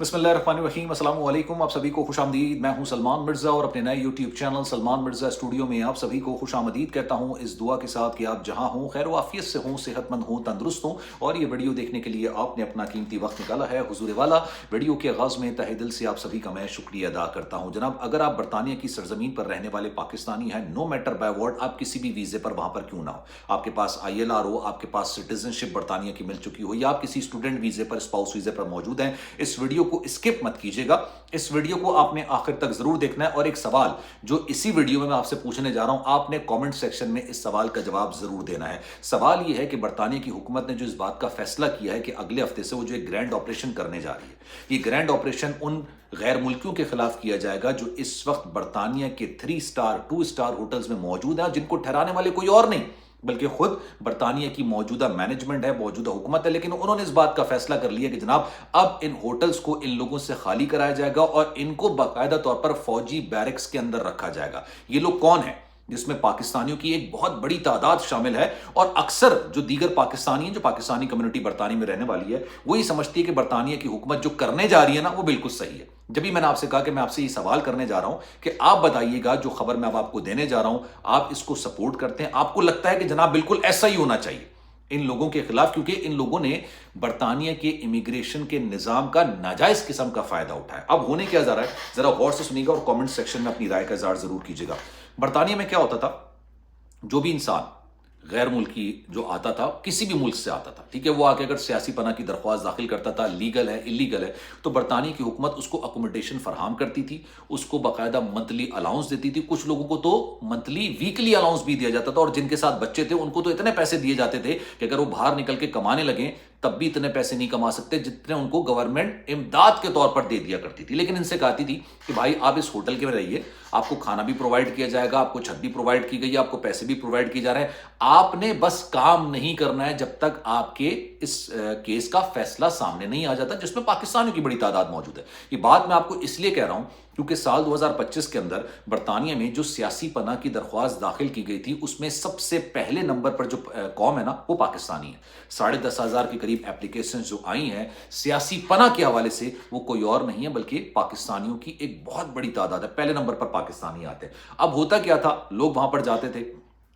بسم اللہ الرحمن الرحیم، السلام علیکم، آپ سبھی کو خوش آمدید۔ میں ہوں سلمان مرزا اور اپنے نئے YouTube channel Salman Mirza studio میں آپ سبھی کو خوش آمدید کہتا ہوں، اس دعا کے ساتھ کہ آپ جہاں ہوں خیر و عافیت سے ہوں، صحت مند ہوں، تندرست ہوں۔ اور یہ ویڈیو دیکھنے کے لیے آپ نے اپنا قیمتی وقت نکالا ہے حضور والا۔ ویڈیو کے آغاز میں تہہ دل سے آپ سبھی کا میں شکریہ ادا کرتا ہوں۔ جناب، اگر آپ برطانیہ کی سرزمین پر رہنے والے پاکستانی ہیں، نو میٹر بائی واٹ آپ کسی بھی ویزے پر وہاں پر کیوں نہ ہو، آپ کے پاس ILR ہو، آپ کے پاس سٹیزن شپ برطانیہ کی مل چکی ہو، یا آپ کسی اسٹوڈنٹ ویزے پر، اسپاؤس ویزے پر موجود ہیں، اس ویڈیو کو اسکپ مت کیجیے گا۔ اس ویڈیو کو آپ نے آخر تک ضرور دیکھنا ہے، اور ایک سوال جو اسی ویڈیو میں آپ سے پوچھنے جا رہا ہوں، آپ نے کامنٹ سیکشن میں اس سوال کا جواب ضرور دینا ہے۔ سوال یہ ہے کہ برطانیہ کی حکومت نے جو اس بات کا فیصلہ کیا ہے کہ اگلے ہفتے سے وہ جو ایک گرینڈ آپریشن کرنے جا رہی ہے، یہ گرینڈ آپریشن ان غیر ملکیوں کے خلاف کیا جائے گا جو اس وقت برطانیہ کے 3 اسٹار 2 اسٹار ہوٹلز میں موجود ہیں، جن کو ٹھہرانے والے کوئی اور نہیں بلکہ خود برطانیہ کی موجودہ مینجمنٹ ہے، موجودہ حکومت ہے۔ لیکن انہوں نے اس بات کا فیصلہ کر لیا کہ جناب اب ان ہوٹلز کو ان لوگوں سے خالی کرایا جائے گا اور ان کو باقاعدہ طور پر فوجی بیرکس کے اندر رکھا جائے گا۔ یہ لوگ کون ہیں؟ جس میں پاکستانیوں کی ایک بہت بڑی تعداد شامل ہے، اور اکثر جو دیگر پاکستانی ہیں، جو پاکستانی کمیونٹی برطانیہ میں رہنے والی ہے، وہ یہ سمجھتی ہے کہ برطانیہ کی حکومت جو کرنے جا رہی ہے نا، وہ بالکل صحیح ہے۔ جب ہی میں نے آپ سے کہا کہ میں آپ سے یہ سوال کرنے جا رہا ہوں کہ آپ بتائیے گا جو خبر میں اب آپ کو دینے جا رہا ہوں، آپ اس کو سپورٹ کرتے ہیں؟ آپ کو لگتا ہے کہ جناب بالکل ایسا ہی ہونا چاہیے ان لوگوں کے خلاف، کیونکہ ان لوگوں نے برطانیہ کے امیگریشن کے نظام کا ناجائز قسم کا فائدہ اٹھایا۔ اب ہونے کیا جا رہا ہے، ذرا غور سے سنیے گا اور کامنٹ سیکشن میں اپنی رائے کا اظہار ضرور کیجیے گا۔ برطانیہ میں کیا ہوتا تھا، جو بھی انسان غیر ملکی جو آتا تھا، کسی بھی ملک سے آتا تھا، ٹھیک ہے، وہ آ کے اگر سیاسی پناہ کی درخواست داخل کرتا تھا، لیگل ہے اللیگل ہے، تو برطانیہ کی حکومت اس کو اکوموڈیشن فراہم کرتی تھی، اس کو باقاعدہ منتھلی الاؤنس دیتی تھی۔ کچھ لوگوں کو تو منتھلی ویکلی الاؤنس بھی دیا جاتا تھا، اور جن کے ساتھ بچے تھے ان کو تو اتنے پیسے دیے جاتے تھے کہ اگر وہ باہر نکل کے کمانے لگیں تب بھی اتنے پیسے نہیں کما سکتے جتنے ان کو گورنمنٹ امداد کے طور پر دے دیا کرتی تھی۔ لیکن ان سے کہتی تھی کہ بھائی آپ اس ہوٹل کے میں رہیے، آپ کو کھانا بھی پرووائڈ کیا جائے گا، آپ کو چھت بھی پرووائڈ کی گئی ہے، آپ کو پیسے بھی پرووائڈ کیے جا رہے ہیں، آپ نے بس کام نہیں کرنا ہے جب تک آپ کے اس کیس کا فیصلہ سامنے نہیں آ جاتا، جس میں پاکستانیوں کی بڑی تعداد موجود ہے۔ یہ بات میں آپ کو اس لیے کہہ رہا ہوں کیونکہ سال 2025 کے اندر برطانیہ میں جو سیاسی پناہ کی درخواست داخل کی گئی تھی، اس میں سب سے پہلے نمبر پر جو قوم ہے نا، وہ پاکستانی ہے۔ 10,500 کے قریب اپلیکیشن جو آئی ہیں سیاسی پناہ کے حوالے سے، وہ کوئی اور نہیں ہے بلکہ پاکستانیوں کی ایک بہت بڑی تعداد ہے۔ پہلے نمبر پر پاکستانی آتے ہیں۔ اب ہوتا کیا تھا، لوگ وہاں پر جاتے تھے،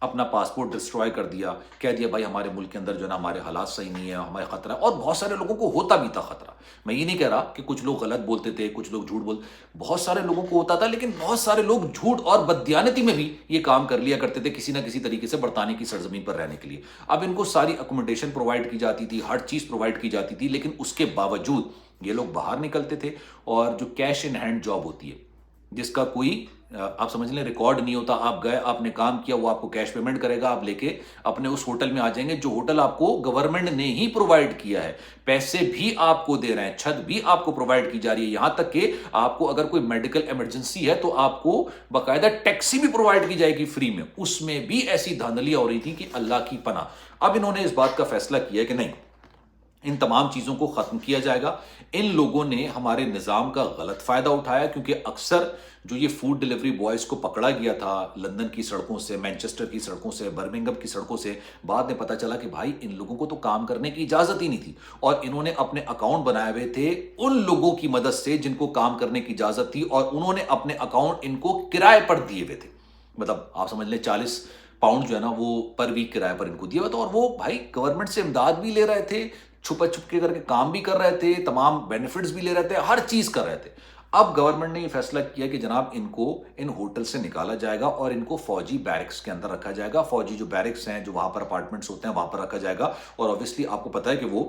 اپنا پاسپورٹ ڈسٹروائے کر دیا، کہہ دیا بھائی ہمارے ملک کے اندر جو ہے نا ہمارے حالات صحیح نہیں ہیں، ہمیں خطرہ ہے، اور بہت سارے لوگوں کو ہوتا بھی تھا خطرہ۔ میں یہ نہیں کہہ رہا کہ کچھ لوگ غلط بولتے تھے، کچھ لوگ جھوٹ بہت سارے لوگوں کو ہوتا تھا، لیکن بہت سارے لوگ جھوٹ اور بددیانتی میں بھی یہ کام کر لیا کرتے تھے کسی نہ کسی طریقے سے برطانیہ کی سرزمین پر رہنے کے لیے۔ اب ان کو ساری اکوموڈیشن پرووائڈ کی جاتی تھی، ہر چیز پرووائڈ کی جاتی تھی، لیکن اس کے باوجود یہ لوگ باہر نکلتے تھے، اور جو کیش ان ہینڈ جاب ہوتی ہے جس کا کوئی آپ سمجھ لیں ریکارڈ نہیں ہوتا، آپ گئے، آپ نے کام کیا، وہ آپ کو کیش پیمنٹ کرے گا، آپ لے کے اپنے اس ہوٹل میں آ جائیں گے جو ہوٹل آپ کو گورنمنٹ نے ہی پرووائڈ کیا ہے، پیسے بھی آپ کو دے رہے ہیں، چھت بھی آپ کو پرووائڈ کی جا رہی ہے، یہاں تک کہ آپ کو اگر کوئی میڈیکل ایمرجنسی ہے تو آپ کو باقاعدہ ٹیکسی بھی پرووائڈ کی جائے گی فری میں۔ اس میں بھی ایسی دھاندلیاں ہو رہی تھی کہ اللہ کی پناہ۔ اب انہوں نے اس بات کا فیصلہ کیا کہ نہیں، ان تمام چیزوں کو ختم کیا جائے گا۔ ان لوگوں نے ہمارے نظام کا غلط فائدہ اٹھایا، کیونکہ اکثر جو یہ فوڈ ڈیلیوری بوائز کو پکڑا گیا تھا لندن کی سڑکوں سے، مینچسٹر کی سڑکوں سے، برمنگھم کی سڑکوں سے، بعد میں پتا چلا کہ بھائی ان لوگوں کو تو کام کرنے کی اجازت ہی نہیں تھی، اور انہوں نے اپنے اکاؤنٹ بنائے ہوئے تھے ان لوگوں کی مدد سے جن کو کام کرنے کی اجازت تھی، اور انہوں نے اپنے اکاؤنٹ ان کو کرائے پر دیے ہوئے تھے۔ مطلب آپ سمجھ لیں 40 پاؤنڈ جو ہے نا وہ پر ویک کرائے پر ان کو دیا ہوا تھا، اور وہ بھائی گورنمنٹ سے امداد بھی لے رہے تھے، چھپا چھپ کے کر کے کام بھی کر رہے تھے، تمام بینیفٹس بھی لے رہے تھے، ہر چیز کر رہے تھے۔ اب گورنمنٹ نے یہ فیصلہ کیا کہ جناب ان کو ان ہوٹل سے نکالا جائے گا اور ان کو فوجی بیرکس کے اندر رکھا جائے گا۔ فوجی جو بیرکس ہیں، جو وہاں پر اپارٹمنٹس ہوتے ہیں، وہاں پر رکھا جائے گا، اور اوبویسلی آپ کو پتہ ہے کہ وہ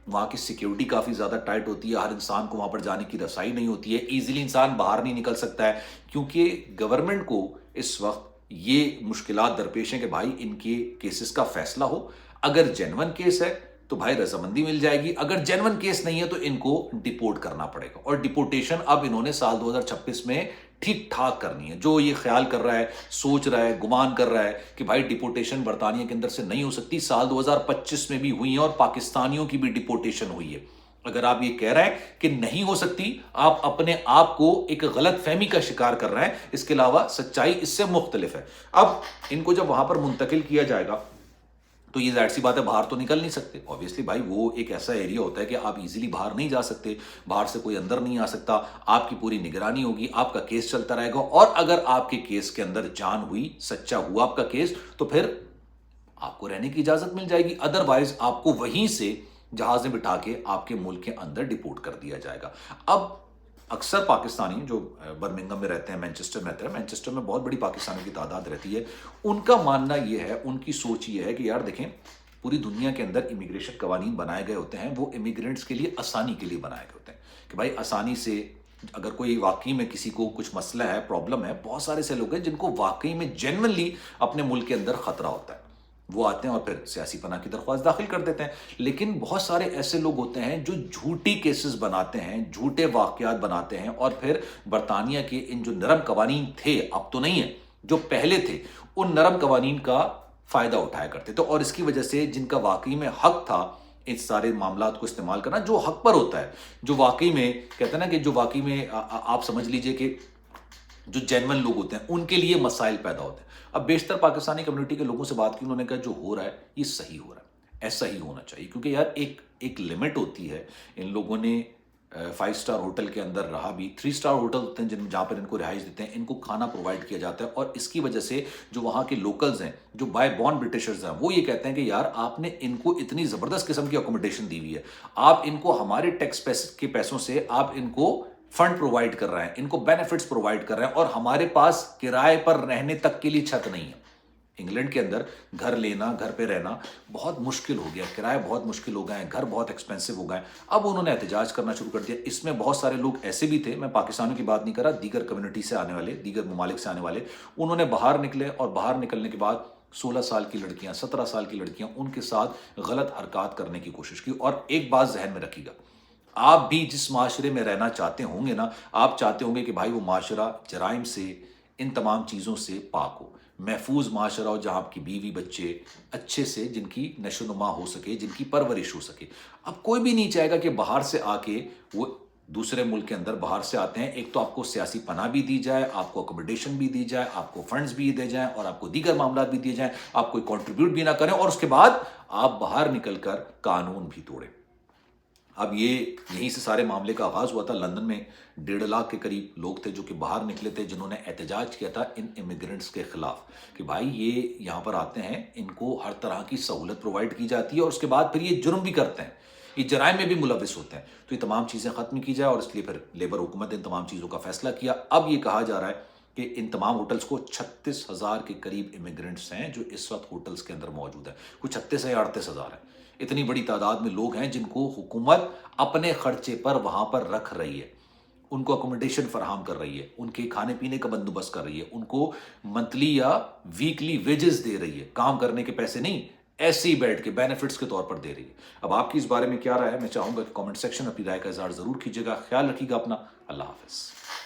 وہاں کی سیکیورٹی کافی زیادہ ٹائٹ ہوتی ہے، ہر انسان کو وہاں پر جانے کی رسائی نہیں ہوتی ہے، ایزیلی انسان باہر نہیں نکل سکتا ہے، کیونکہ گورنمنٹ کو اس وقت یہ مشکلات درپیش ہیں کہ بھائی ان کے کیسز کا فیصلہ ہو۔ اگر جینون کیس ہے تو بھائی رضامندی مل جائے گی، اگر جینون کیس نہیں ہے تو ان کو ڈیپورٹ کرنا پڑے گا، اور ڈیپورٹیشن اب انہوں نے سال 2026 میں ٹھیک ٹھاک کرنی ہے۔ جو یہ خیال کر رہا ہے، سوچ رہا ہے، گمان کر رہا ہے کہ بھائی ڈیپورٹیشن برطانیہ کے اندر سے نہیں ہو سکتی، سال 2025 میں بھی ہوئی ہیں، اور پاکستانیوں کی بھی ڈیپورٹیشن ہوئی ہے۔ اگر آپ یہ کہہ رہے ہیں کہ نہیں ہو سکتی، آپ اپنے آپ کو ایک غلط فہمی کا شکار کر رہے ہیں، اس کے علاوہ سچائی اس سے مختلف ہے۔ اب ان کو جب وہاں پر منتقل کیا جائے گا تو یہ ظاہر سی بات ہے باہر تو نکل نہیں سکتے آبویسلی بھائی، وہ ایک ایسا ایریا ہوتا ہے کہ آپ ایزیلی باہر نہیں جا سکتے، باہر سے کوئی اندر نہیں آ سکتا، آپ کی پوری نگرانی ہوگی، آپ کا کیس چلتا رہے گا، اور اگر آپ کے کیس کے اندر جان ہوئی، سچا ہوا آپ کا کیس، تو پھر آپ کو رہنے کی اجازت مل جائے گی، ادروائز آپ کو وہیں سے جہاز میں بٹھا کے آپ کے ملک کے اندر ڈپورٹ کر دیا جائے گا۔ اب اکثر پاکستانی جو برمنگھم میں رہتے ہیں، مینچسٹر میں رہتے ہیں، مینچسٹر میں بہت بڑی پاکستانیوں کی تعداد رہتی ہے، ان کا ماننا یہ ہے، ان کی سوچ یہ ہے کہ یار دیکھیں، پوری دنیا کے اندر امیگریشن قوانین بنائے گئے ہوتے ہیں، وہ امیگرینٹس کے لیے آسانی کے لیے بنائے گئے ہوتے ہیں کہ بھائی آسانی سے اگر کوئی واقعی میں کسی کو کچھ مسئلہ ہے، پرابلم ہے، بہت سارے سے لوگ ہیں جن کو واقعی میں جینوینلی اپنے ملک کے اندر خطرہ ہوتا ہے، وہ آتے ہیں اور پھر سیاسی پناہ کی درخواست داخل کر دیتے ہیں۔ لیکن بہت سارے ایسے لوگ ہوتے ہیں جو جھوٹی کیسز بناتے ہیں، جھوٹے واقعات بناتے ہیں، اور پھر برطانیہ کے ان جو نرم قوانین تھے، اب تو نہیں ہیں، جو پہلے تھے، ان نرم قوانین کا فائدہ اٹھایا کرتے تھے، اور اس کی وجہ سے جن کا واقعی میں حق تھا اس سارے معاملات کو استعمال کرنا، جو حق پر ہوتا ہے، جو واقعی میں کہتے ہیں نا کہ جو واقعی میں آپ سمجھ لیجئے کہ جو جینون لوگ ہوتے ہیں ان کے لیے مسائل پیدا ہوتے ہیں۔ اب بیشتر پاکستانی کمیونٹی کے لوگوں سے بات کی، انہوں نے کہا جو ہو رہا ہے یہ صحیح ہو رہا ہے، ایسا ہی ہونا چاہیے، کیونکہ یار ایک لمٹ ہوتی ہے۔ ان لوگوں نے 5 اسٹار ہوٹل کے اندر رہا بھی، 3 اسٹار ہوٹل ہوتے ہیں جہاں پر ان کو رہائش دیتے ہیں، ان کو کھانا پرووائڈ کیا جاتا ہے، اور اس کی وجہ سے جو وہاں کے لوکلز ہیں، جو بائی بورن برٹشرز ہیں، وہ یہ کہتے ہیں کہ یار آپ نے ان کو اتنی زبردست قسم کی اکوموڈیشن دی ہوئی ہے، آپ ان کو ہمارے ٹیکس کے پیسوں سے آپ ان کو فنڈ پرووائڈ کر رہے ہیں، ان کو بینیفٹس پرووائڈ کر رہے ہیں، اور ہمارے پاس کرائے پر رہنے تک کے لیے چھت نہیں ہے۔ انگلینڈ کے اندر گھر لینا، گھر پہ رہنا بہت مشکل ہو گیا، کرائے بہت مشکل ہو گئے ہیں، گھر بہت ایکسپینسو ہو گئے ہیں۔ اب انہوں نے احتجاج کرنا شروع کر دیا۔ اس میں بہت سارے لوگ ایسے بھی تھے، میں پاکستانیوں کی بات نہیں کر رہا، دیگر کمیونٹی سے آنے والے، دیگر ممالک سے آنے والے، انہوں نے باہر نکلے، اور باہر نکلنے کے بعد 16 سال کی لڑکیاں، 17 سال کی لڑکیاں، ان کے ساتھ غلط حرکات کرنے کی کوشش کی۔ اور ایک بات ذہن میں رکھیے گا، آپ بھی جس معاشرے میں رہنا چاہتے ہوں گے نا، آپ چاہتے ہوں گے کہ بھائی وہ معاشرہ جرائم سے، ان تمام چیزوں سے پاک ہو، محفوظ معاشرہ ہو، جہاں آپ کی بیوی بچے اچھے سے، جن کی نشو و نما ہو سکے، جن کی پرورش ہو سکے۔ اب کوئی بھی نہیں چاہے گا کہ باہر سے آ کے وہ دوسرے ملک کے اندر باہر سے آتے ہیں، ایک تو آپ کو سیاسی پناہ بھی دی جائے، آپ کو اکوموڈیشن بھی دی جائے، آپ کو فنڈز بھی دے جائیں، اور آپ کو دیگر معاملات بھی دیے جائیں، آپ کوئی کنٹریبیوٹ بھی نہ کریں، اور اس کے بعد آپ باہر نکل کر قانون بھی توڑیں۔ اب یہیں سے سارے معاملے کا آغاز ہوا تھا۔ لندن میں 1.5 لاکھ کے قریب لوگ تھے جو کہ باہر نکلے تھے، جنہوں نے احتجاج کیا تھا ان امیگرینٹس کے خلاف کہ بھائی یہ یہاں پر آتے ہیں، ان کو ہر طرح کی سہولت پرووائڈ کی جاتی ہے، اور اس کے بعد پھر یہ جرم بھی کرتے ہیں، یہ جرائم میں بھی ملوث ہوتے ہیں، تو یہ تمام چیزیں ختم کی جائے، اور اس لیے پھر لیبر حکومت نے ان تمام چیزوں کا فیصلہ کیا۔ اب یہ کہا جا رہا ہے کہ ان تمام ہوٹلز کو 36,000 کے قریب امیگرینٹس ہیں جو اس وقت ہوٹلز کے اندر موجود ہیں، کوئی 36 ہے یا 38,000 ہے، اتنی بڑی تعداد میں لوگ ہیں جن کو حکومت اپنے خرچے پر وہاں پر رکھ رہی ہے، ان کو اکوموڈیشن فراہم کر رہی ہے، ان کے کھانے پینے کا بندوبست کر رہی ہے، ان کو منتھلی یا ویکلی ویجز دے رہی ہے، کام کرنے کے پیسے نہیں، ایسے ہی بیٹھ کے بینیفٹس کے طور پر دے رہی ہے۔ اب آپ کی اس بارے میں کیا رائے ہے؟ میں چاہوں گا کہ کامنٹ سیکشن اپنی رائے کا اظہار ضرور کیجیے گا۔ خیال رکھیے گا اپنا۔ اللہ حافظ۔